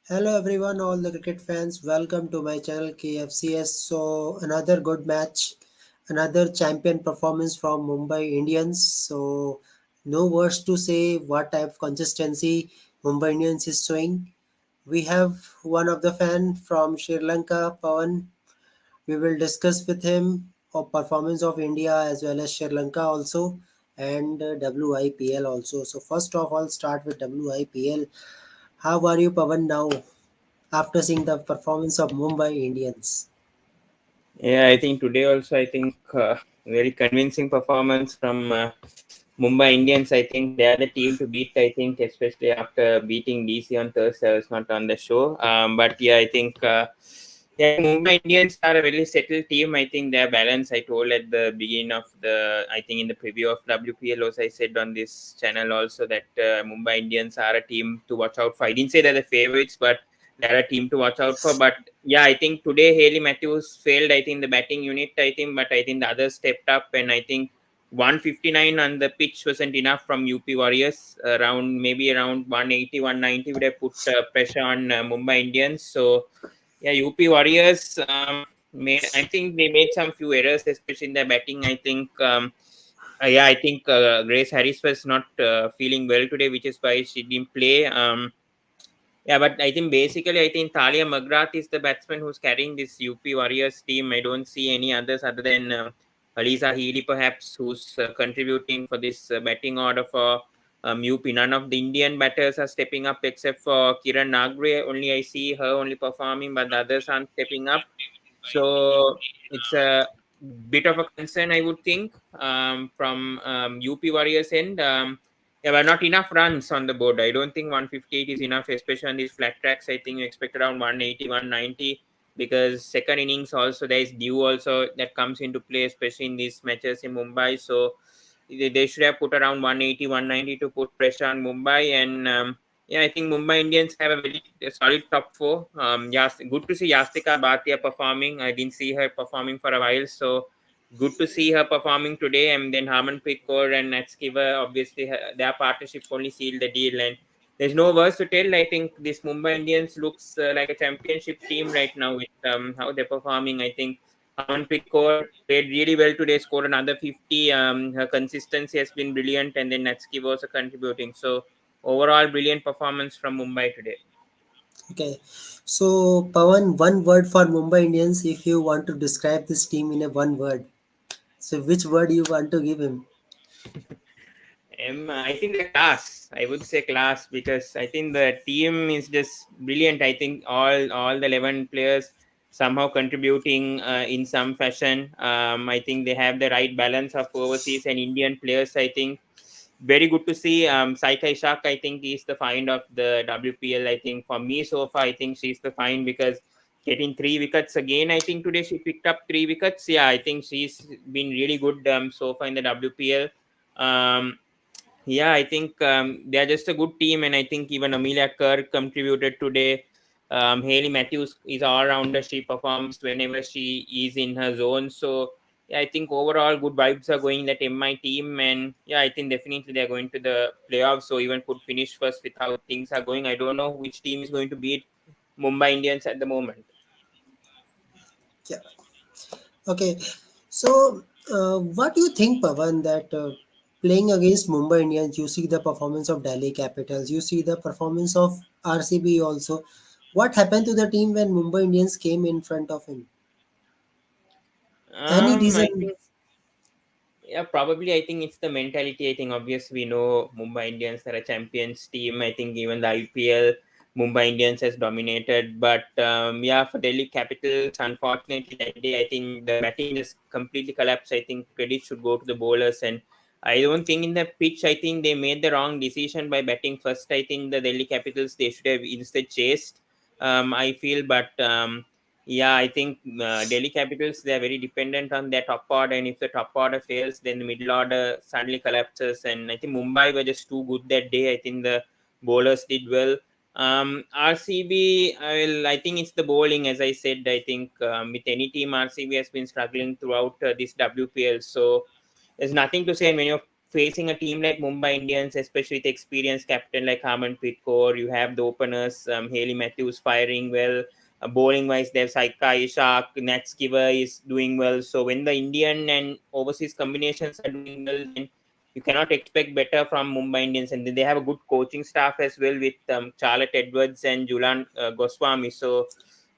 Hello everyone, all the cricket fans. Welcome to my channel KFCS. So another good match, another champion performance from Mumbai Indians. So no words to say what type of consistency Mumbai Indians is showing. We have one of the fan from Sri Lanka, Pawan. We will discuss with him of performance of India as well as Sri Lanka also and WIPL also. So first of all, start with WIPL. How are you, Pawan, now? After seeing the performance of Mumbai Indians. Yeah, I think today also, I think very convincing performance from Mumbai Indians. I think they are the team to beat. I think especially after beating DC on Thursday, I was not on the show. But yeah, I think Mumbai Indians are a very settled team. I think they are balanced. I told at the beginning of I think in the preview of WPL, also I said on this channel also that Mumbai Indians are a team to watch out for. I didn't say they're the favorites, but they're a team to watch out for. But yeah, I think today Haley Matthews failed. I think the batting unit. I think, but I think the others stepped up, and I think 159 on the pitch wasn't enough from UP Warriors. Around 180, 190 would have put pressure on Mumbai Indians. So yeah, UP Warriors made. I think they made some few errors, especially in their batting. I think Grace Harris was not feeling well today, which is why she didn't play. Yeah, but I think basically, I think Thalia Magrath is the batsman who's carrying this UP Warriors team. I don't see any others other than Aliza Healy, perhaps, who's contributing for this batting order for UP. None of the Indian batters are stepping up except for Kiran Nagre. Only I see her only performing, but the others aren't stepping up. So it's a bit of a concern, I would think, from UP Warriors end. There were not enough runs on the board. I don't think 158 is enough, especially on these flat tracks. I think you expect around 180, 190 because second innings also there is due also that comes into play, especially in these matches in Mumbai. So they should have put around 180, 190 to put pressure on Mumbai. And yeah, I think Mumbai Indians have a very solid top four. Yes, good to see Yastika Bhatia performing. I didn't see her performing for a while, so good to see her performing today. And then Harmanpreet Kaur and Natskiver, obviously, their partnership only sealed the deal. And there's no words to tell. I think this Mumbai Indians looks like a championship team right now with how they're performing. I think Harmanpreet Kaur played really well today, scored another 50. Her consistency has been brilliant, and then Natski was contributing. So overall, brilliant performance from Mumbai today. Okay. So Pawan, one word for Mumbai Indians if you want to describe this team in a one word. So which word you want to give him? I think the class. I would say class because I think the team is just brilliant. I think all the 11 players somehow contributing in some fashion. I think they have the right balance of overseas and Indian players. I think very good to see. Saika Ishak, I think, is the find of the WPL. I think for me so far, I think she's the find because getting 3 wickets again. I think today she picked up 3 wickets. Yeah, I think she's been really good so far in the WPL. Um, yeah, I think they're just a good team, and I think even Amelia Kirk contributed today. Haley Matthews is all rounder. She performs whenever she is in her zone. So yeah, I think overall good vibes are going that MI team, and yeah, I think definitely they're going to the playoffs. So even could finish first with how things are going. I don't know which team is going to beat Mumbai Indians at the moment. Yeah. Okay. So what do you think, Pawan, that playing against Mumbai Indians, you see the performance of Delhi Capitals, you see the performance of RCB also. What happened to the team when Mumbai Indians came in front of him? Any I reason? think yeah, probably. I think it's the mentality. I think obviously we know Mumbai Indians are a champions team. I think even the IPL, Mumbai Indians has dominated. But yeah, for Delhi Capitals, unfortunately that day, I think the batting just completely collapsed. I think credit should go to the bowlers, and I don't think in the pitch. I think they made the wrong decision by batting first. I think the Delhi Capitals they should have instead chased. I feel, but yeah, I think Delhi Capitals they are very dependent on their top order, and if the top order fails, then the middle order suddenly collapses. And I think Mumbai were just too good that day. I think the bowlers did well. RCB, I think it's the bowling, as I said. I think with any team, RCB has been struggling throughout this WPL. So there's nothing to say. And when you're facing a team like Mumbai Indians, especially with experienced captain like Harmanpreet Kaur, you have the openers, Haley Matthews firing well. Bowling wise, there's Saika Ishak, Nat Skiver is doing well. So when the Indian and overseas combinations are doing well, then you cannot expect better from Mumbai Indians. And then they have a good coaching staff as well with Charlotte Edwards and Julan Goswami. So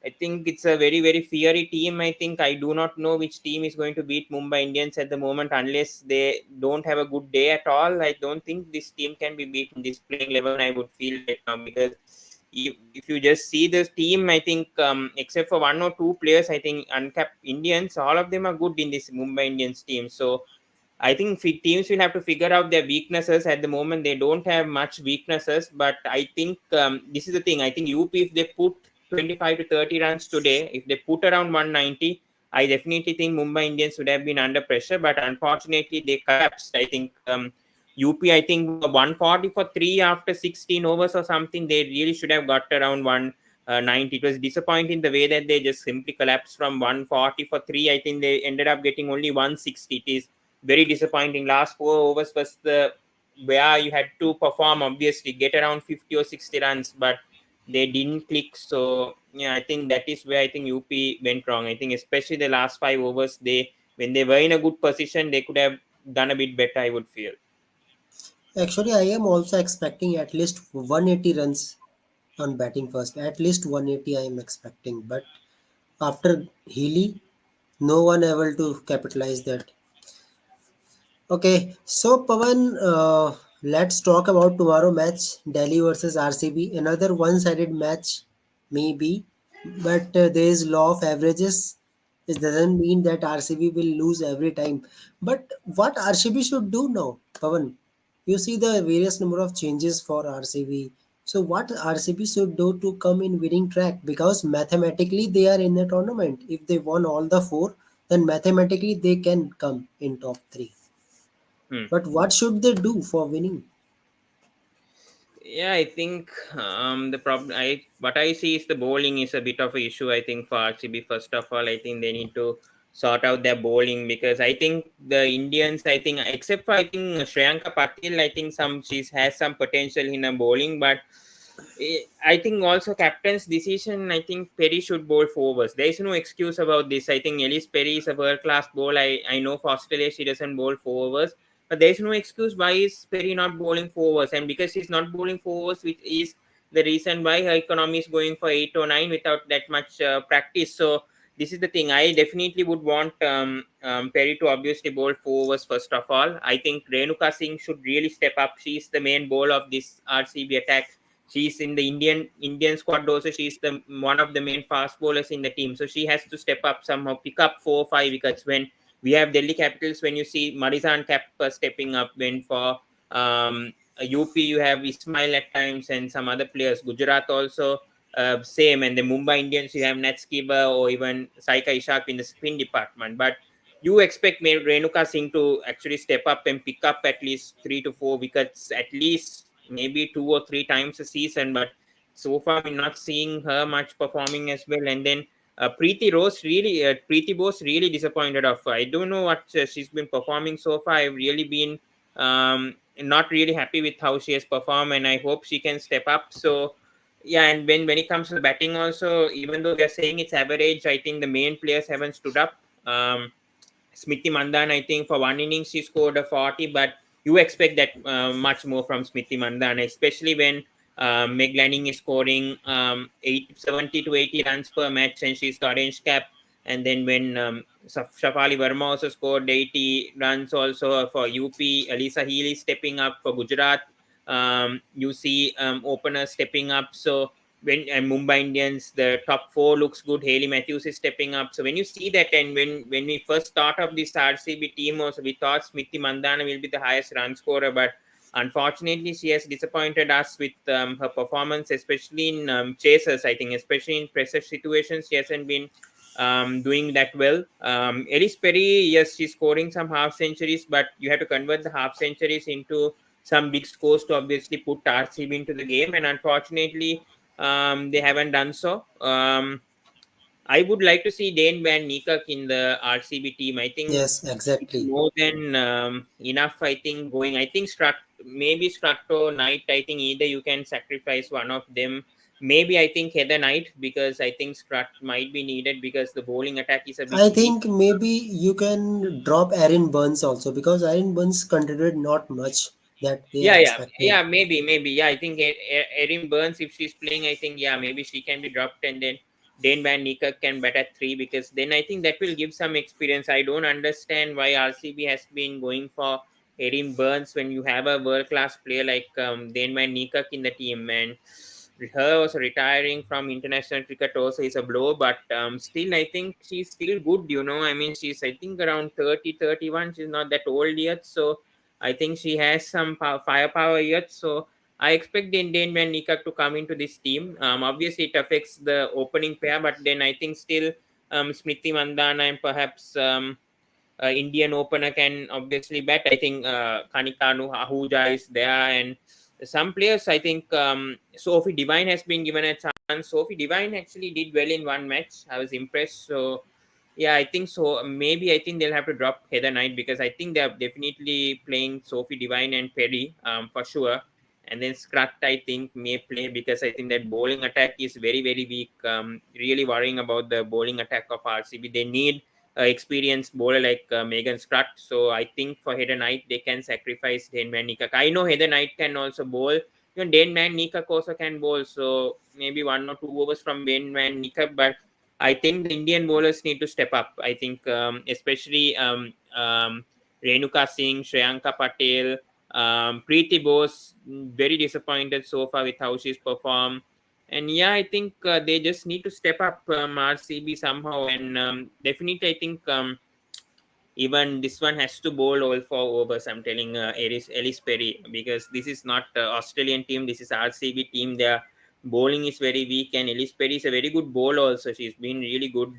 I think it's a very, very fiery team. I think I do not know which team is going to beat Mumbai Indians at the moment unless they don't have a good day at all. I don't think this team can be beaten. This playing 11, I would feel right now, because if you just see this team, I think except for one or two players, I think uncapped Indians, all of them are good in this Mumbai Indians team. So I think teams will have to figure out their weaknesses. At the moment, they don't have much weaknesses, but I think this is the thing. I think UP, if they put 25 to 30 runs today, if they put around 190, I definitely think Mumbai Indians would have been under pressure, but unfortunately, they collapsed. I think UP, I think 140 for 3 after 16 overs or something. They really should have got around 190. It was disappointing the way that they just simply collapsed from 140 for 3. I think they ended up getting only 160. It is very disappointing. Last 4 overs was the where you had to perform, obviously get around 50 or 60 runs, but they didn't click. So yeah, I think that is where I think UP went wrong. I think especially the last 5 overs, they when they were in a good position, they could have done a bit better, I would feel. Actually, I am also expecting at least 180 runs on batting first. At least 180 I am expecting. But after Healy, no one able to capitalize that. Okay, so Pavan, let's talk about tomorrow match, Delhi versus RCB. Another one-sided match, maybe, but there is law of averages. It doesn't mean that RCB will lose every time. But what RCB should do now, Pavan? You see the various number of changes for RCB. So what RCB should do to come in winning track? Because mathematically they are in the tournament. If they won all the four, then mathematically they can come in top three. Hmm. But what should they do for winning? Yeah, I think the problem what I see is the bowling is a bit of an issue. I think for RCB, first of all, I think they need to sort out their bowling, because I think the Indians, I think except for I think Shriyanka Patil, I think she has some potential in her bowling, but I think also captain's decision. I think Perry should bowl 4 overs. There is no excuse about this. I think Ellis Perry is a world class bowler. I know for Australia she doesn't bowl 4 overs, but there is no excuse why is Perry not bowling 4 overs. And because she's not bowling 4 overs, which is the reason why her economy is going for 8 or 9 without that much practice. So this is the thing. I definitely would want Perry to obviously bowl 4 overs first of all. I think Renuka Singh should really step up. She's the main bowler of this RCB attack. She's in the Indian squad also. She's the one of the main fast bowlers in the team. So she has to step up somehow, pick up 4 or 5 wickets. When we have Delhi Capitals, when you see Marizan Cap stepping up, when for UP you have Ismail at times and some other players. Gujarat also same, and the Mumbai Indians you have Natskiba or even Saika Ishak in the spin department. But you expect Renuka Singh to actually step up and pick up at least 3 to 4 wickets, at least maybe 2 or 3 times a season. But so far, we're not seeing her much performing as well. And then Preeti Bose really disappointed of her. I don't know what she's been performing so far. I've really been not really happy with how she has performed, and I hope she can step up. So yeah, and when it comes to batting also, even though we are saying it's average, I think the main players haven't stood up. Smriti Mandan, I think for one inning she scored a 40, but you expect that much more from Smriti Mandan, especially when Meg Lanning is scoring 70 to 80 runs per match and she's the orange cap. And then when Shafali Verma also scored 80 runs also for UP, Alisa Healy stepping up for Gujarat. You see openers stepping up. So when Mumbai Indians, the top four looks good. Haley Matthews is stepping up. So when you see that, and when we first thought of this RCB team, also we thought Smriti Mandana will be the highest run scorer, but unfortunately she has disappointed us with her performance, especially in chasers. I think, especially in pressure situations, she hasn't been doing that well. Ellis Perry, yes, she's scoring some half centuries, but you have to convert the half centuries into some big scores to obviously put RCB into the game, and unfortunately they haven't done so. I would like to see Dane Van Niekerk in the RCB team. I think Yes, it's exactly. more than enough. I think going. I think maybe Structo Knight. I think either you can sacrifice one of them. Maybe I think Heather Knight, because I think Strutt might be needed because the bowling attack is a bit I weak. think maybe you can drop Aaron Burns also because Aaron Burns contributed not much that they are expecting. Maybe. Yeah, I think Erin Burns, if she's playing, I think maybe she can be dropped, and then Dane Van Niekerk can bat at three, because then I think that will give some experience. I don't understand why RCB has been going for Erin Burns when you have a world class player like Dane Van Niekerk in the team, and her also retiring from international cricket also is a blow, but still I think she's still good. I mean, she's I think around 30, 31. She's not that old yet, so I think she has some firepower yet. So I expect Dane Van Niekerk to come into this team. Obviously, it affects the opening pair, but then I think still Smriti Mandana and perhaps Indian opener can obviously bat. I think Kanikanu Ahuja is there, and some players. I think Sophie Devine has been given a chance. Sophie Devine actually did well in one match. I was impressed. So yeah, I think so. Maybe I think they'll have to drop Heather Knight, because I think they're definitely playing Sophie Devine and Perry for sure. And then Scrat, I think, may play, because I think that bowling attack is very, very weak. Really worrying about the bowling attack of RCB. They need experienced bowler like Megan Scrat. So I think for Heather Knight, they can sacrifice Dane Van Niekerk. I know Heather Knight can also bowl. Dane Van Niekerk also can bowl. So maybe 1 or 2 overs from Dane Van Niekerk, but I think the Indian bowlers need to step up. I think especially Renuka Singh, Shreyanka Patel, Preeti Bose, very disappointed so far with how she's performed. And yeah, I think they just need to step up RCB somehow. And definitely, I think even this one has to bowl all 4 overs. I'm telling Ellis Perry, because this is not Australian team. This is RCB team. Their bowling is very weak, and Ellis Perry is a very good bowler. Also, she's been really good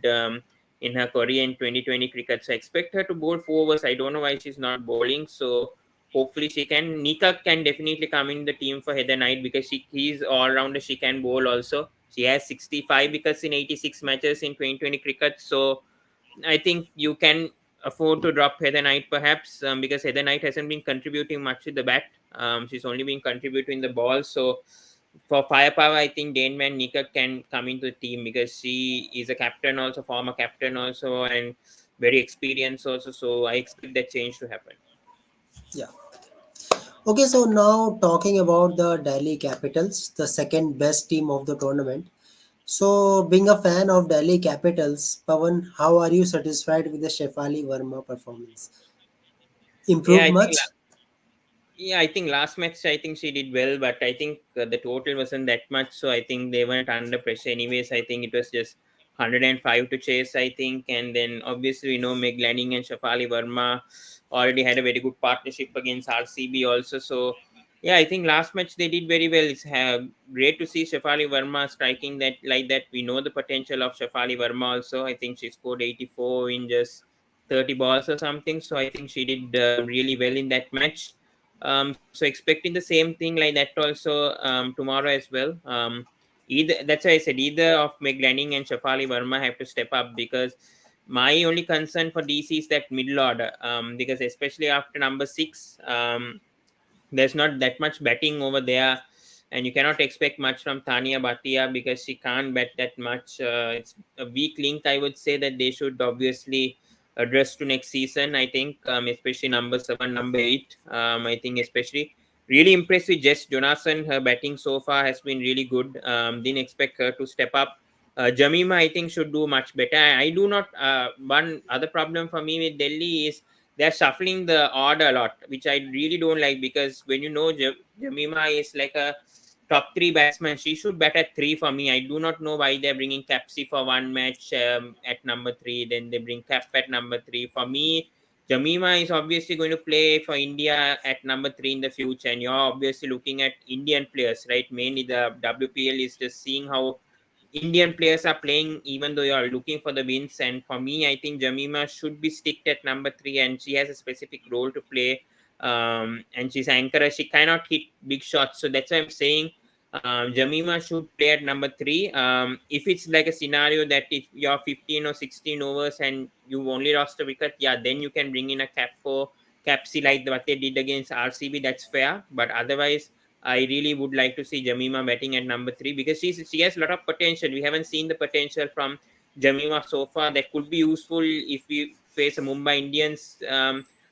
in her career in 2020 cricket. So I expect her to bowl 4 overs. I don't know why she's not bowling. So hopefully she can. Nika can definitely come in the team for Heather Knight, because he's all rounder. She can bowl also. She has 65 wickets in 86 matches in 2020 cricket. So I think you can afford to drop Heather Knight perhaps, because Heather Knight hasn't been contributing much with the bat. She's only been contributing the ball. So for firepower, I think Dane Van Niekerk can come into the team, because she is a captain also, former captain also, and very experienced also. So I expect that change to happen. Yeah. Okay, so now talking about the Delhi Capitals, the second best team of the tournament. So, being a fan of Delhi Capitals, Pawan, how are you satisfied with the Shefali Verma performance? Yeah, Improved I think much? I think last match I think she did well, but I think the total wasn't that much, so I think they weren't under pressure. Anyways, I think it was just 105 to chase, I think, and then obviously we know Meg Lanning and Shafali Verma already had a very good partnership against RCB also. So yeah, I think last match they did very well. It's great to see Shafali Verma striking that like that. We know the potential of Shafali Verma also. I think she scored 84 in just 30 balls or something. So I think she did really well in that match. So expecting the same thing like that also tomorrow as well. Either that's why I said either of Meg Lanning and Shafali Verma have to step up, because my only concern for DC is that middle order. Because especially after number six, there's not that much batting over there, and you cannot expect much from Tania Bhatia, because she can't bat that much. It's a weak link, I would say, that they should obviously address to next season. I think, especially number seven, number eight. I think especially really impressed with Jess Jonassen. Her batting so far has been really good. Didn't expect her to step up. Jamima, I think, should do much better. I do not. One other problem for me with Delhi is they're shuffling the order a lot, which I really don't like, because when you know Jamima is like a top three batsman, she should bat at three for me. I do not know why they're bringing Capsy for one match at number three, then they bring Cap at number three. For me, Jamima is obviously going to play for India at number three in the future, and you're obviously looking at Indian players, right? Mainly the WPL is just seeing how Indian players are playing, even though you are looking for the wins. And for me, I think Jamima should be sticked at number three, and she has a specific role to play. And she's anchor. She cannot hit big shots, so that's why I'm saying Jamima should play at number three. If it's like a scenario that if you're 15 or 16 overs and you only lost a wicket, yeah, then you can bring in a cap for Capsy like what they did against RCB. That's fair. But otherwise, I really would like to see Jamima batting at number three because she has a lot of potential. We haven't seen the potential from Jamima so far that could be useful if we face a Mumbai Indians.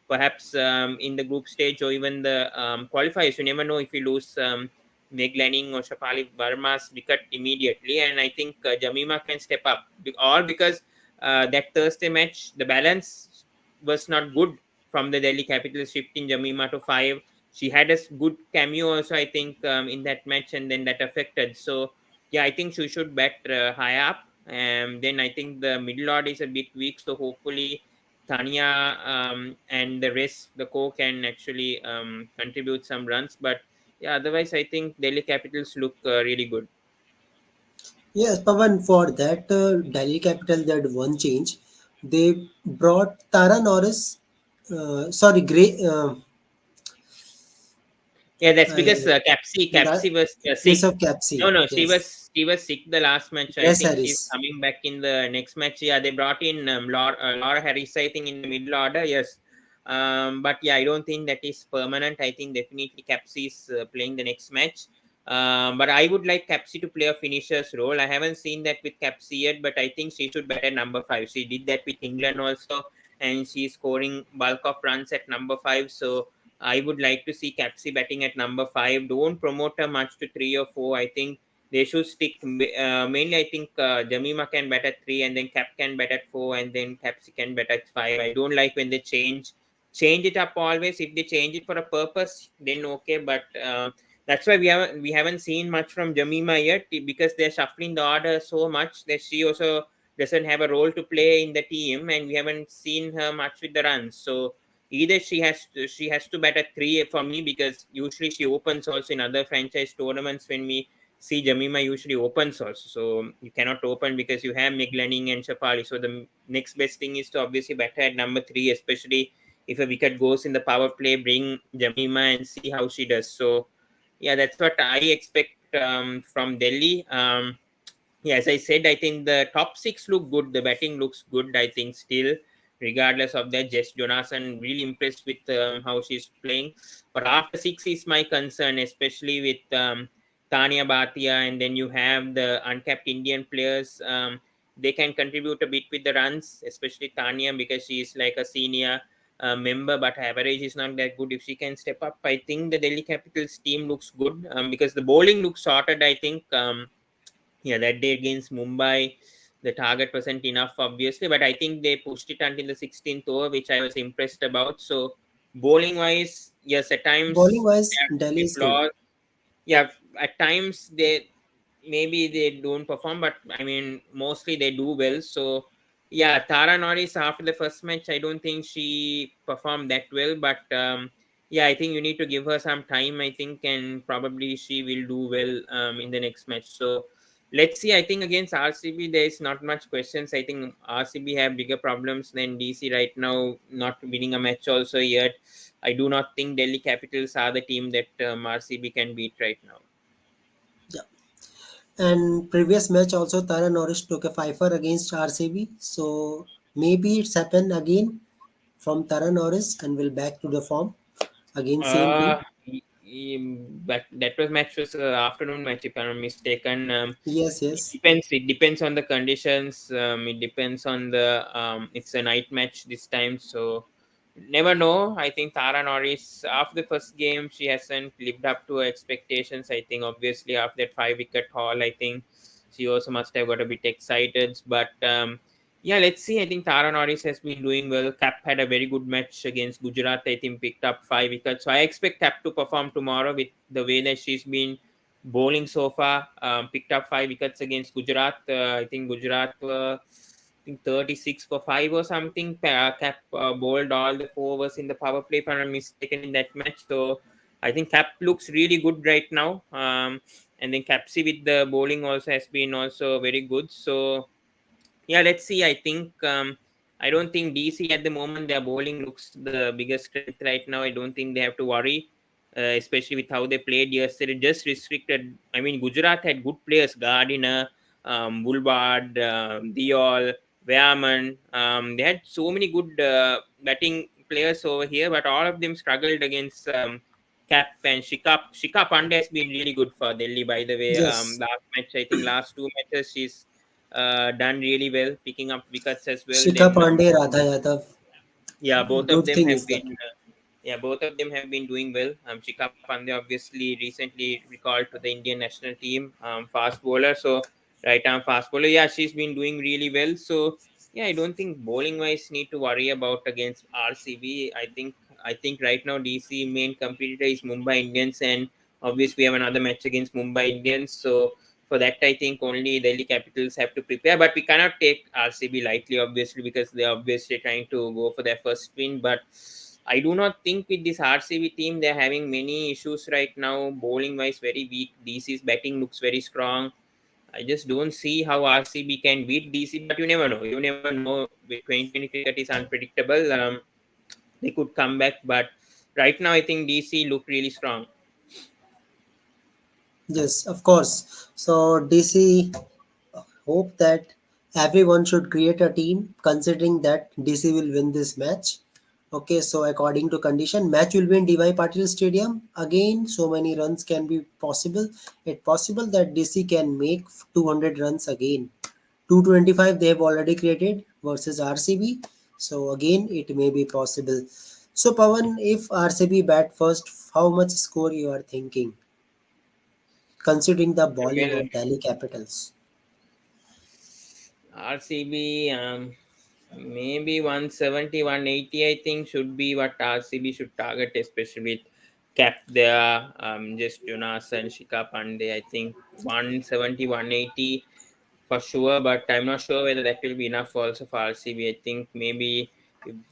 Perhaps in the group stage or even the qualifiers. You never know if we lose Meg Lanning or Shafali Verma's wicket immediately. And I think Jamima can step up. All because that Thursday match, the balance was not good from the Delhi Capitals shifting Jamima to five. She had a good cameo also, I think, in that match, and then that affected. So, yeah, I think she should bat high up. And then I think the middle order is a bit weak. So, hopefully, Tanya and the rest, the core can actually contribute some runs. But yeah, otherwise, I think Delhi Capitals look really good. Yes, Pavan, for that Delhi Capital, that one change, they brought Tara Norris. Sorry, Gray. Yeah, that's because I, Capsy was Place sick. of No, Capsy. no, Yes. she was sick the last match. I Yes, think she's Harris. coming back in the next match. Yeah, they brought in Laura Harris, I think, in the middle order. Yes, but yeah, I don't think that is permanent. I think definitely Capsy is playing the next match. But I would like Capsy to play a finisher's role. I haven't seen that with Capsy yet, but I think she should bat at number five. She did that with England also, and she's scoring bulk of runs at number five. So I would like to see Capsy batting at number five. Don't promote her much to three or four. I think they should stick mainly. I think Jamima can bat at three, and then Cap can bat at four, and then Capsy can bat at five. I don't like when they change it up always. If they change it for a purpose, then okay. But that's why we haven't seen much from Jamima yet because they're shuffling the order so much that she also doesn't have a role to play in the team, and we haven't seen her much with the runs. So either she has to bat at three for me because usually she opens also in other franchise tournaments when we see Jamima usually opens also. So you cannot open because you have Miglaning and Shafali. So the next best thing is to obviously bat at number three, especially if a wicket goes in the power play, bring Jamima and see how she does. So yeah, that's what I expect from Delhi. Yeah, as I said, I think the top six look good. The batting looks good. I think still, regardless of that, Jess Jonathan really impressed with how she's playing. But after six is my concern, especially with Tanya Bhatia, and then you have the uncapped Indian players. They can contribute a bit with the runs, especially Tanya because she is like a senior member, but average is not that good. If she can step up, I think the Delhi Capitals team looks good because the bowling looks sorted. I think. Yeah, that day against Mumbai, the target wasn't enough, obviously, but I think they pushed it until the 16th over, which I was impressed about. So, bowling wise, yes, at Bowling times they wise, have to Delhi be is good. flawed. Yeah, at times they maybe they don't perform, but I mean, mostly they do well. So, yeah, Tara Norris after the first match, I don't think she performed that well, but yeah, I think you need to give her some time, I think, and probably she will do well in the next match. So, let's see. I think against RCB, there is not much questions. I think RCB have bigger problems than DC right now, not winning a match also yet. I do not think Delhi Capitals are the team that RCB can beat right now. Yeah. And previous match also Tara Norris took a fifer against RCB. So maybe it's happened again from Tara Norris and will back to the form again same Uh, team. but that was match was afternoon match if I'm not mistaken. Yes, It yes. depends. It depends on the conditions. It depends on the. It's a night match this time, so never know. I think Tara Norris after the first game she hasn't lived up to her expectations. I think obviously after that 5 wicket haul, I think she also must have got a bit excited. But yeah, let's see. I think Tara Norris has been doing well. Cap had a very good match against Gujarat. I think picked up 5 wickets. So I expect Cap to perform tomorrow with the way that she's been bowling so far. Picked up 5 wickets against Gujarat. I think Gujarat were I think 36 for 5 or something. Cap bowled all the 4 overs in the power play, if I'm not mistaken, in that match. So I think Cap looks really good right now. And then Capsy with the bowling also has been also very good. So yeah, let's see. I don't think DC at the moment their bowling looks the biggest strength right now. I don't think they have to worry. especially with how they played yesterday. Just restricted. I mean, Gujarat had good players: Gardiner, Boulevard, Diol, Veerman. They had so many good batting players over here, but all of them struggled against Cap and Shika. Shika Pandey has been really good for Delhi, by the way. Yes, Last match, I think last two matches, she's done really well, picking up wickets as well. Shikha Then Pandey, Radha Yadav, yeah, both of good them thing have is that. been doing well. Shika Pandey obviously recently recalled to the Indian national team, fast bowler. So right arm fast bowler. Yeah, she's been doing really well. So yeah, I don't think bowling wise need to worry about against RCB. I think right now DC main competitor is Mumbai Indians, and obviously we have another match against Mumbai Indians. So for that, I think only Delhi Capitals have to prepare. But we cannot take RCB lightly, obviously, because they're obviously trying to go for their first win. But I do not think with this RCB team they're having many issues right now. Bowling wise, very weak. DC's batting looks very strong. I just don't see how RCB can beat DC, but you never know. You never know. With 2020 cricket is unpredictable. They could come back, but right now I think DC look really strong. Yes, of course. So DC hope that everyone should create a team considering that DC will win this match. Okay, so according to condition, match will be in DY Patil Stadium. Again, so many runs can be possible. It's possible that DC can make 200 runs again. 225 they have already created versus RCB. So again, it may be possible. So Pawan, if RCB bat first, how much score you are thinking, considering the bowling Well, of Delhi Capitals? RCB, maybe 170, 180, I think should be what RCB should target, especially with Cap there, just Jonas and Shika Pandey. I think 170, 180 for sure, but I'm not sure whether that will be enough also for RCB. I think maybe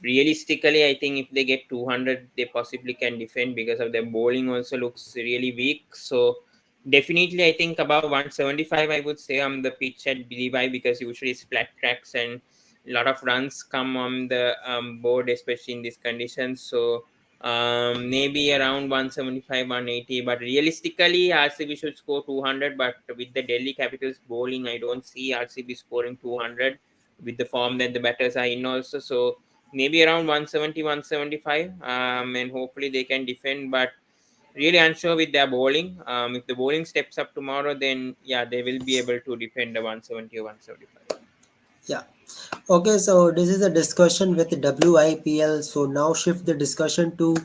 realistically, I think if they get 200, they possibly can defend because of their bowling also looks really weak. So definitely, I think about 175, I would say, on the pitch at BDY because usually it's flat tracks and a lot of runs come on the board, especially in these conditions. So maybe around 175, 180. But realistically, RCB should score 200. But with the Delhi Capitals bowling, I don't see RCB scoring 200 with the form that the batters are in also. So maybe around 170, 175. And hopefully they can defend. But really unsure with their bowling. If the bowling steps up tomorrow, then yeah, they will be able to defend the 170 or 175. Yeah. Okay, so this is a discussion with WIPL. So now shift the discussion to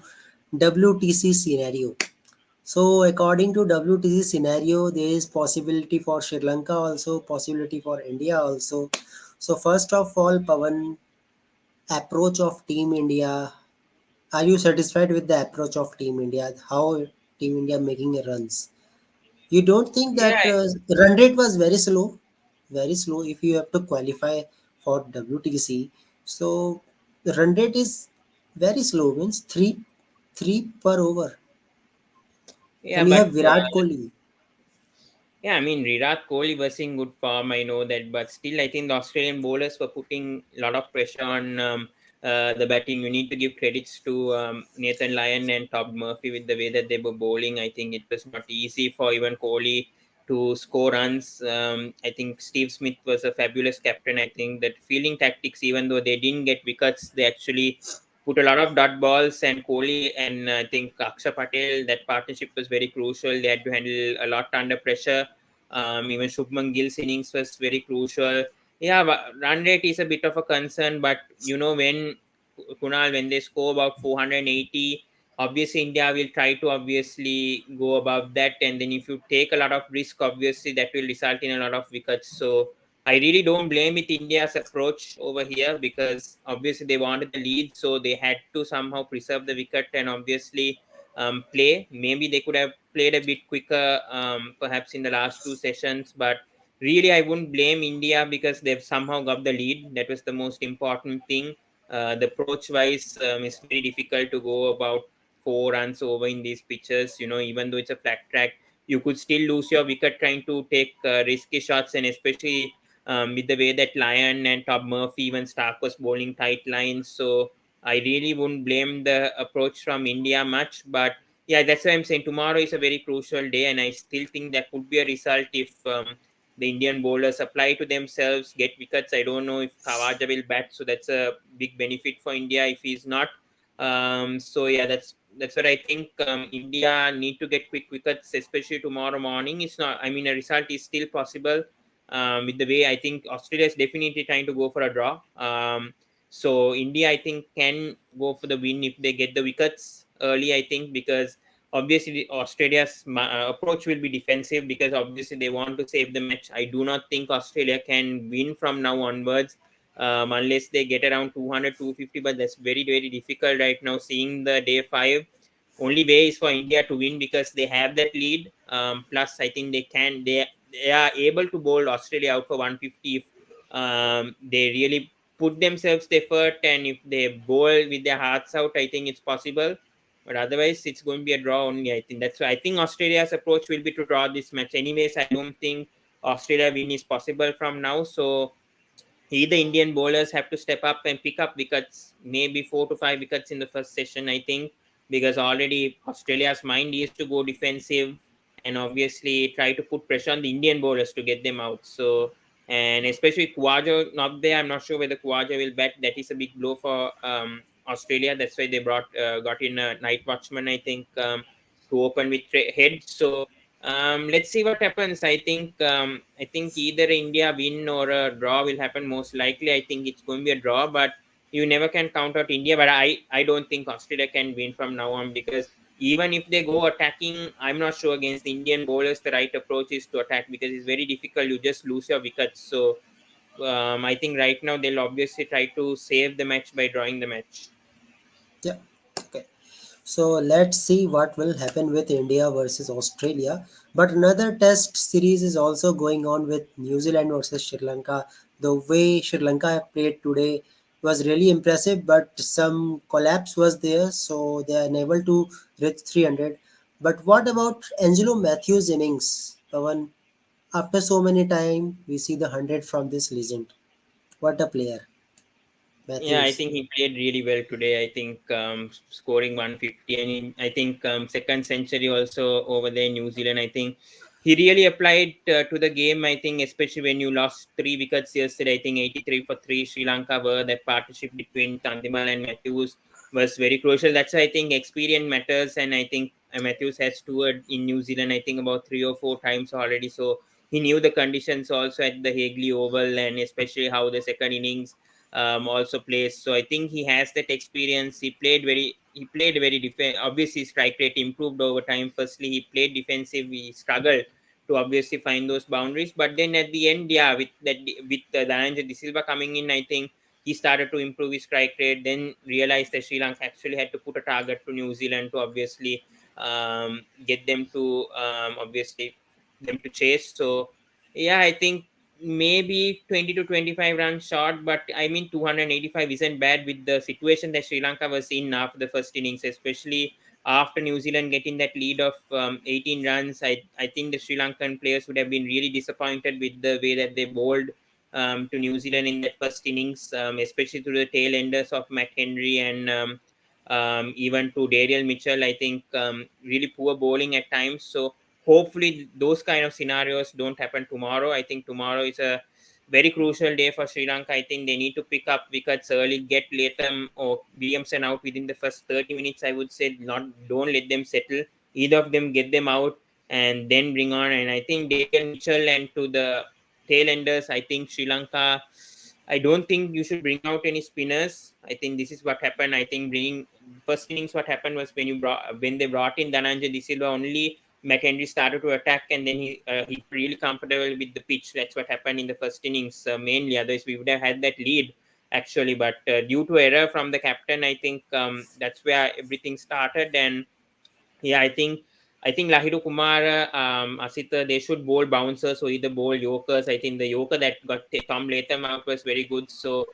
WTC scenario. So according to WTC scenario, there is possibility for Sri Lanka also, possibility for India also. So first of all, Pavan, approach of Team India. Are you satisfied with the approach of Team India? How Team India making runs? You don't think Yeah, that run rate was very slow? Very slow if you have to qualify for WTC. So the run rate is very slow, means three per over. yeah, And you but have Virat Kohli. yeah, I mean, Virat Kohli was in good form. I know that, but still, I think the Australian bowlers were putting a lot of pressure on the batting. You need to give credits to Nathan Lyon and Todd Murphy with the way that they were bowling. I think it was not easy for even Kohli to score runs. I think Steve Smith was a fabulous captain. I think that fielding tactics, even though they didn't get wickets, they actually put a lot of dot balls, and Kohli and I think Akshay Patel, that partnership was very crucial. They had to handle a lot under pressure. Even Shubman Gill's innings was very crucial. Yeah, run rate is a bit of a concern, but you know when Kunal, when they score about 480, obviously India will try to obviously go above that, and then if you take a lot of risk, obviously that will result in a lot of wickets. So I really don't blame it India's approach over here because obviously they wanted the lead, so they had to somehow preserve the wicket and obviously play. Maybe they could have played a bit quicker, perhaps in the last two sessions, but really I wouldn't blame India because they've somehow got the lead. That was the most important thing. The approach wise, it's very difficult to go about 4 runs over in these pitches. You know, even though it's a flat track, you could still lose your wicket trying to take risky shots, and especially with the way that Lyon and Todd Murphy, even Stark was bowling tight lines. So I really wouldn't blame the approach from India much, but Yeah, that's why I'm saying tomorrow is a very crucial day, and I still think that could be a result if the Indian bowlers apply to themselves, get wickets. I don't know if Khawaja will bat, so that's a big benefit for India if he's not. So yeah, that's what I think. India need to get quick wickets, especially tomorrow morning. It's not. I mean, a result is still possible. With the way I think Australia is definitely trying to go for a draw. So India, I think, can go for the win if they get the wickets early. I think because obviously Australia's approach will be defensive because obviously they want to save the match. I do not think Australia can win from now onwards unless they get around 200, 250. But that's very, very difficult right now. Seeing the day five, only way is for India to win because they have that lead. Plus, I think they are able to bowl Australia out for 150 if they really put themselves the effort, and if they bowl with their hearts out, I think it's possible. But otherwise, it's going to be a draw only. I think that's why I think Australia's approach will be to draw this match. Anyways, I don't think Australia win is possible from now. So either Indian bowlers have to step up and pick up wickets, maybe 4 to 5 wickets in the first session, I think, because already Australia's mind is to go defensive and obviously try to put pressure on the Indian bowlers to get them out. So, and especially Khawaja not there, I'm not sure whether Khawaja will bat. That is a big blow for Australia. That's why they got in a night watchman, I think, to open with head. So let's see what happens. I think either India win or a draw will happen most likely. I think it's going to be a draw, but you never can count out India. But I don't think Australia can win from now on because even if they go attacking, I'm not sure against the Indian bowlers the right approach is to attack because it's very difficult. You just lose your wickets. So I think right now they'll obviously try to save the match by drawing the match. Yeah. Okay. So let's see what will happen with India versus Australia. But another test series is also going on with New Zealand versus Sri Lanka. The way Sri Lanka have played today was really impressive, but some collapse was there, so they are unable to reach 300. But what about Angelo Matthews' innings? Pawan, after so many time, we see the 100 from this legend. What a player, Yeah, I Matthews. think he played really well today. I think scoring 150, and I think second century also over there in New Zealand. I think he really applied to the game. I think especially when you lost 3 wickets yesterday. I think 83 for three Sri Lanka were that partnership between Tandimal and Matthews was very crucial. That's why I think experience matters, and I think Matthews has toured in New Zealand. I think about 3 or 4 times already, so he knew the conditions also at the Hagley Oval, and especially how the second innings also plays. So I think he has that experience. He played very obviously strike rate improved over time. Firstly, he played defensive. He struggled to obviously find those boundaries, but then at the end, yeah, with Dhananjay De Silva coming in, I think he started to improve his strike rate. Then realized that Sri Lanka actually had to put a target to New Zealand to obviously get them to obviously them to chase. So yeah, I think maybe 20 to 25 runs short, but I mean 285 isn't bad with the situation that Sri Lanka was in after the first innings, especially after New Zealand getting that lead of 18 runs. I think the Sri Lankan players would have been really disappointed with the way that they bowled to New Zealand in that first innings, especially to the tail enders of Matt Henry and even to Dariel Mitchell. I think really poor bowling at times. So hopefully those kind of scenarios don't happen tomorrow. I think tomorrow is a very crucial day for Sri Lanka. I think they need to pick up wickets early, get Latham or Williamson out within the first 30 minutes. I would say not don't let them settle. Either of them get them out and then bring on. And I think Daniel Mitchell and to the tail enders, I think Sri Lanka. I don't think you should bring out any spinners. I think this is what happened. I think bringing first innings, what happened was when they brought in Dhananjay De Silva, only McHenry started to attack, and then he really comfortable with the pitch. That's what happened in the first innings mainly. Otherwise, we would have had that lead actually, but due to error from the captain, I think that's where everything started. And yeah, I think Lahiru Kumar, Asita, they should bowl bouncers or either bowl Yorkers. I think the Yorker that got Tom Latham out was very good. So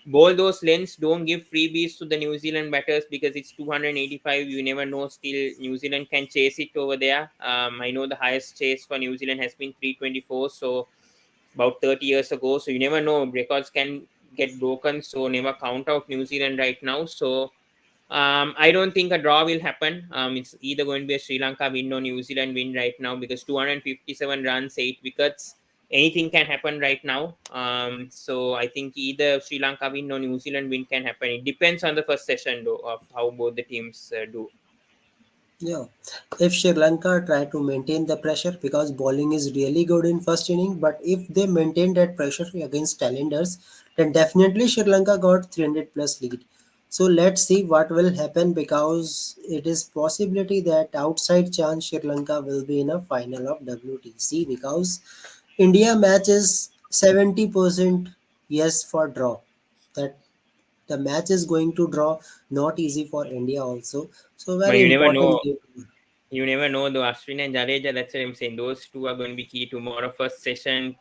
bowl those lengths. Don't give freebies to the New Zealand batters because it's 285. You never know. Still, New Zealand can chase it over there. I know the highest chase for New Zealand has been 324. So about 30 years ago. So you never know. Records can get broken. So never count out New Zealand right now. So I don't think a draw will happen. It's either going to be a Sri Lanka win or New Zealand win right now because 257 runs, 8 wickets. Anything can happen right now. So I think either Sri Lanka win or New Zealand win can happen. It depends on the first session though of how both the teams do. Yeah, if Sri Lanka try to maintain the pressure because bowling is really good in first inning, but if they maintain that pressure against Talenders, then definitely Sri Lanka got 300 plus lead. So let's see what will happen because it is possibility that outside chance Sri Lanka will be in a final of WTC because India match is 70% yes for draw. That the match is going to draw, not easy for India also. So But very you never know. important game. You never know though. Ashwin and Jadeja, that's what I'm saying. Those two are going to be key tomorrow. First session,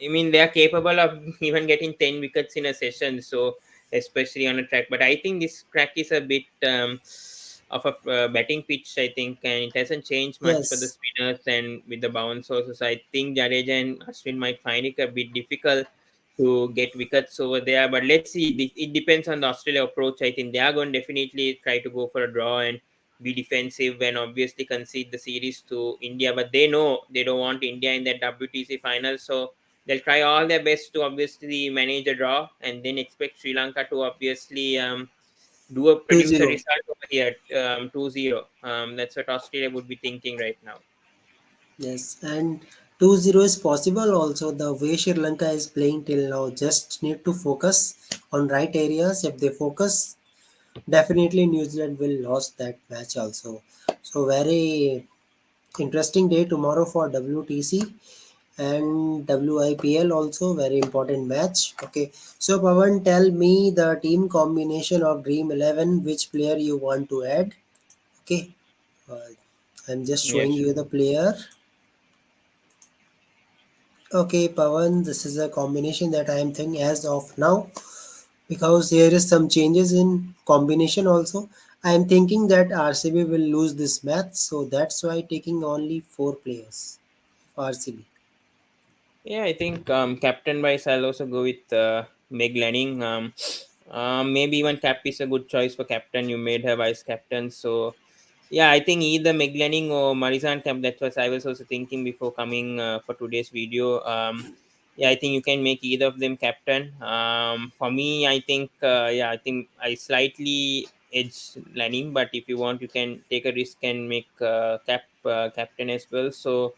I mean, they are capable of even getting 10 wickets in a session. So, especially on a track. But I think this track is a bit of a batting pitch, I think, and it hasn't changed much for the Yes, spinners and with the bounce also. So, I think Jadeja and Ashwin might find it a bit difficult to get wickets over there. But let's see. It depends on the Australia approach. I think they are going to definitely try to go for a draw and be defensive and obviously concede the series to India. But they know they don't want India in that WTC final. So, they'll try all their best to obviously manage a draw and then expect Sri Lanka to obviously two produce a zero. result over here 2-0. That's what Australia would be thinking right now. Yes, and 2-0 is possible also. The way Sri Lanka is playing till now, just need to focus on right areas. If they focus, definitely New Zealand will lose that match also. So very interesting day tomorrow for WTC and WIPL also very important match. Okay, so Pawan, tell me the team combination of Dream 11. Which player you want to add? Okay, uh, I'm just Yeah, showing sure. you the player. Okay, Pawan, this is a combination that I am thinking as of now because there is some changes in combination also. I am thinking that RCB will lose this match, so that's why taking only four players of RCB. Yeah, I think captain wise, I'll also go with Meg Lanning. Maybe even Cap is a good choice for captain. You made her vice captain, so yeah, I think either Meg Lanning or Marizan Camp. That was I was also thinking before coming for today's video. Yeah, I think you can make either of them captain. For me, I think yeah, I think I slightly edge Lanning, but if you want, you can take a risk and make captain as well. So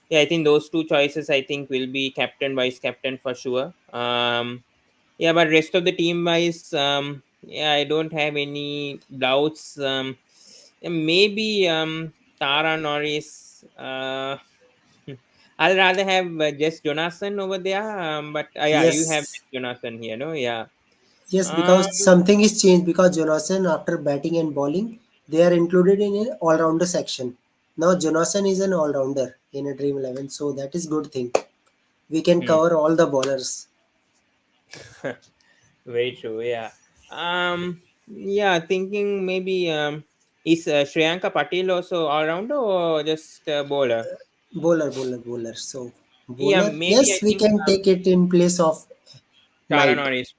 yeah, I think those two choices I think will be captain, vice captain for sure. Yeah, but rest of the team wise, yeah, I don't have any doubts. Yeah, maybe Tara Norris. I'll rather have just Jonathan over there. But yeah, you have Yes, just Jonathan here, no? Yeah. yes, Um, because something is changed because Jonathan after batting and bowling, they are included in an all-rounder section. Now Jonathan is an all-rounder in a Dream 11, so that is good thing. We can hmm. cover all the bowlers. Very true. Yeah. Yeah. Thinking maybe is Shriyanka Patil also all rounder or just bowler? Bowler. So Yeah, bowler, maybe I yes, we think can take it in place of Tara Knight. Norris.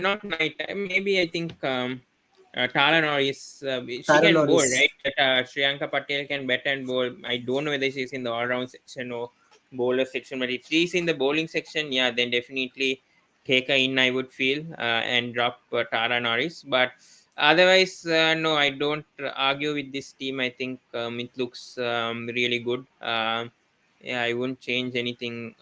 Not night. Maybe I think Tara Norris. She Tara can bowl, Norris. right? But Shriyanka Patel can bat and bowl. I don't know whether she's in the all-round section or bowler section. But if she's in the bowling section, yeah, then definitely take her in. I would feel and drop Tara Norris. But otherwise, no, I don't argue with this team. I think it looks really good. Yeah, I wouldn't change anything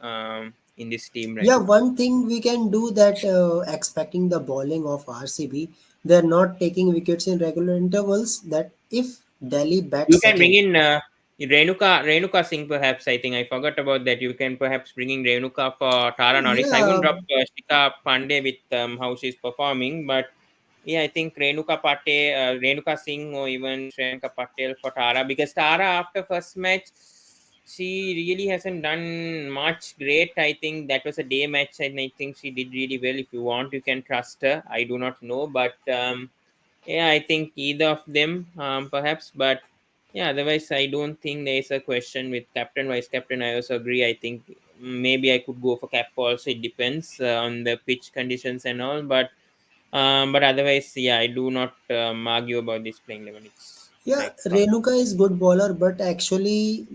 in this team right Yeah, now. one thing we can do that expecting the bowling of RCB, they're not taking wickets in regular intervals. That if Delhi You bats can bring second, in Renuka Singh perhaps. I think I forgot about that. You can perhaps bring in Renuka for Tara Norris. I won't yeah, drop Shika Pandey with how she's performing, but yeah, I think Renuka Singh or even Shriyanka Patel for Tara because Tara after first match she really hasn't done much great. I think that was a day match and I think she did really well. If you want, you can trust her. I do not know, but yeah, I think either of them, perhaps. But yeah, otherwise, I don't think there is a question with captain, vice captain. I also agree. I think maybe I could go for cap also. It depends on the pitch conditions and all. But But otherwise, yeah, I do not argue about this playing 11. It's Yeah, like Renuka is good bowler, but actually,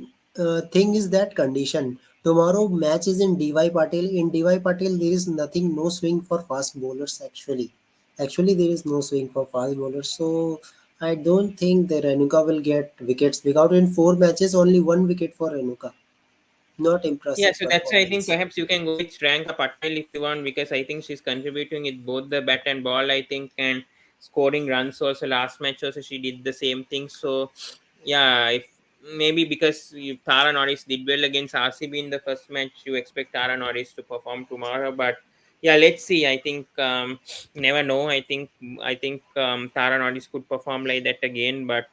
thing is that condition. Tomorrow match is in DY Patil. In DY Patil, there is nothing, no swing for fast bowlers. Actually, there is no swing for fast bowlers. So I don't think the Renuka will get wickets because in 4 matches, only 1 wicket for Renuka. Not yeah, impressive so that's why I think performance. perhaps you can go with Shriyanka Patel if you want, because I think she's contributing with both the bat and ball, I think, and scoring runs also. Last match also she did the same thing. So yeah, if maybe because Tara Norris did well against RCB in the first match, you expect Tara Norris to perform tomorrow. But yeah, let's see. I think never know. I think Tara Norris could perform like that again, but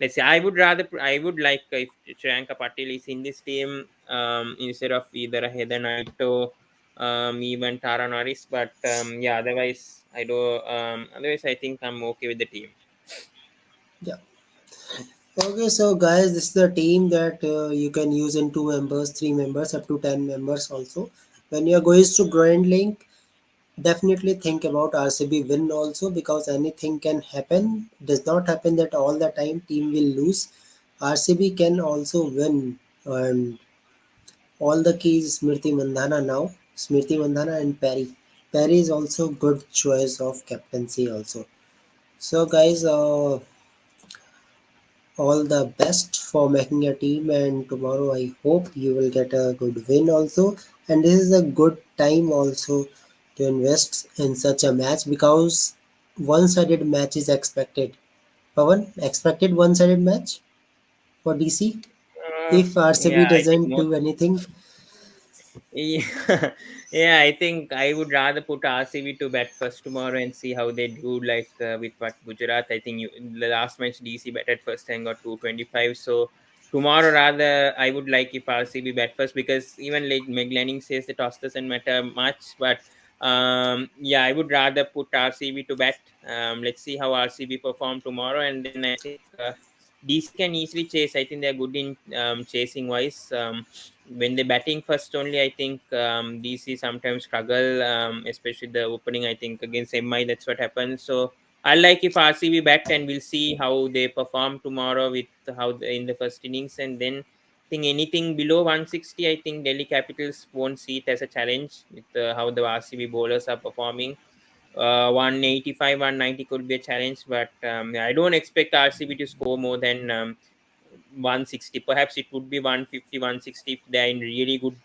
let's say I would like if Shriyanka Patil is in this team instead of either a Heather Knight or even Tara Norris. But yeah, otherwise I think I'm okay with the team. Yeah. Okay, so guys, this is the team that you can use in 2 members, 3 members, up to 10 members also. When you are going to Grand Link, definitely think about RCB win also because anything can happen. Does not happen that all the time team will lose. RCB can also win, and all the keys Smriti Mandhana now. Smriti Mandhana and Perry. Perry is also good choice of captaincy also. So guys, all the best for making a team, and tomorrow I hope you will get a good win also. And this is a good time also to invest in such a match because one-sided match is expected. Pawan, expected one-sided match for DC if Yeah, RCB I think doesn't most. do anything. Yeah, yeah, I think I would rather put RCB to bat first tomorrow and see how they do. Like with what Gujarat, I think the last match DC batted first and got 225. So tomorrow, rather, I would like if RCB bat first because even like Meg Lanning says the toss doesn't matter much. But yeah, I would rather put RCB to bat. Let's see how RCB perform tomorrow, and then I think DC can easily chase. I think they're good in chasing wise. When they batting first only, I think DC sometimes struggle, especially the opening. I think against MI, that's what happens. So I like if RCB bat, and we'll see how they perform tomorrow with in the first innings, and then I think anything below 160, I think Delhi Capitals won't see it as a challenge with how the RCB bowlers are performing. 185, 190 could be a challenge, but I don't expect RCB to score more than 160. Perhaps it would be 150, 160 if they're in really good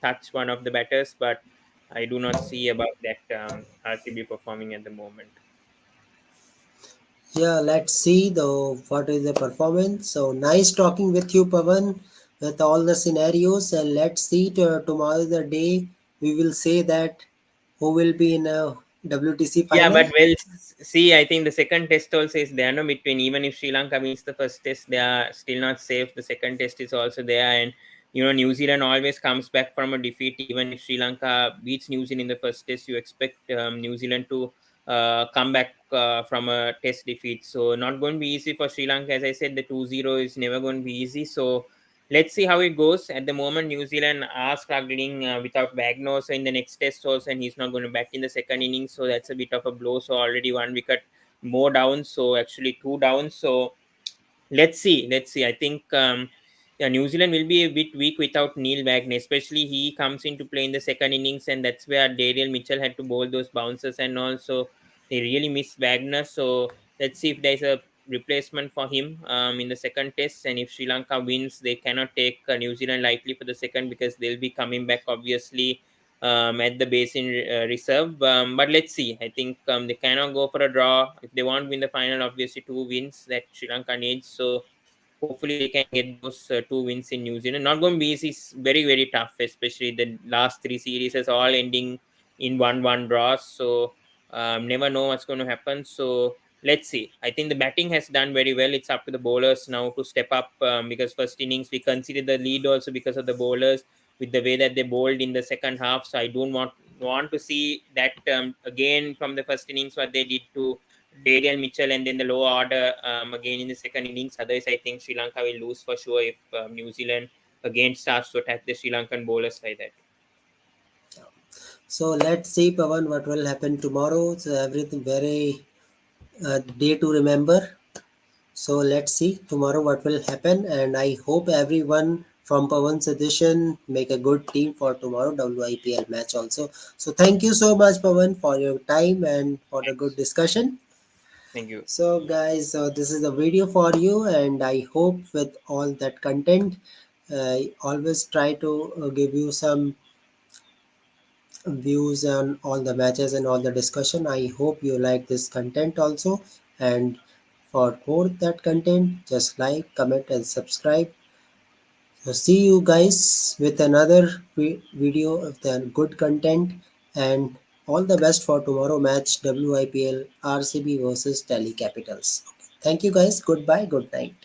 touch, one of the batters, but I do not see about that RCB performing at the moment. Yeah, let's see the what is the performance. So nice talking with you, Pavan, with all the scenarios, and let's see tomorrow is the day we will say that who will be in a WTC Yeah, final. but well, see, I think the second test also is there. No, between even if Sri Lanka wins the first test, they are still not safe. The second test is also there, and New Zealand always comes back from a defeat. Even if Sri Lanka beats New Zealand in the first test, you expect New Zealand to come back from a test defeat. So not going to be easy for Sri Lanka. As I said, the 2-0 is never going to be easy. So let's see how it goes. At the moment, New Zealand are struggling without Wagner so in the next test also, and he's not going to bat in the second innings. So that's a bit of a blow. So already 1 wicket more down. So actually two down. So let's see. I think yeah, New Zealand will be a bit weak without Neil Wagner, especially he comes into play in the second innings, and that's where Dariel Mitchell had to bowl those bouncers, and also they really miss Wagner. So let's see if there's a replacement for him in the second test, and if Sri Lanka wins, they cannot take New Zealand lightly for the second because they'll be coming back obviously at the basin reserve. But let's see. I think they cannot go for a draw if they want to win the final. Obviously, two wins that Sri Lanka needs. So hopefully they can get those two wins in New Zealand. Not going to be easy. It's very very tough, especially the last three series is all ending in 1-1 draws. So never know what's going to happen. So let's see. I think the batting has done very well. It's up to the bowlers now to step up because first innings we considered the lead also because of the bowlers with the way that they bowled in the second half. So I don't want to see that again from the first innings what they did to Dariel Mitchell and then the low order again in the second innings. Otherwise, I think Sri Lanka will lose for sure if New Zealand again starts to attack the Sri Lankan bowlers like that. So let's see, Pavan, what will happen tomorrow. So everything very day to remember. So let's see tomorrow what will happen, and I hope everyone from Pawan's edition make a good team for tomorrow WIPL match also. So thank you so much, Pawan, for your time and for the good Thanks. discussion. Thank you. So guys, this is the video for you, and I hope with all that content, I always try to give you some views on all the matches and all the discussion. I hope you like this content also, and for more that content, just like, comment, and subscribe. So see you guys with another video of the good content, and all the best for tomorrow match WIPL RCB versus Delhi Capitals. Thank you guys. Goodbye. Good night.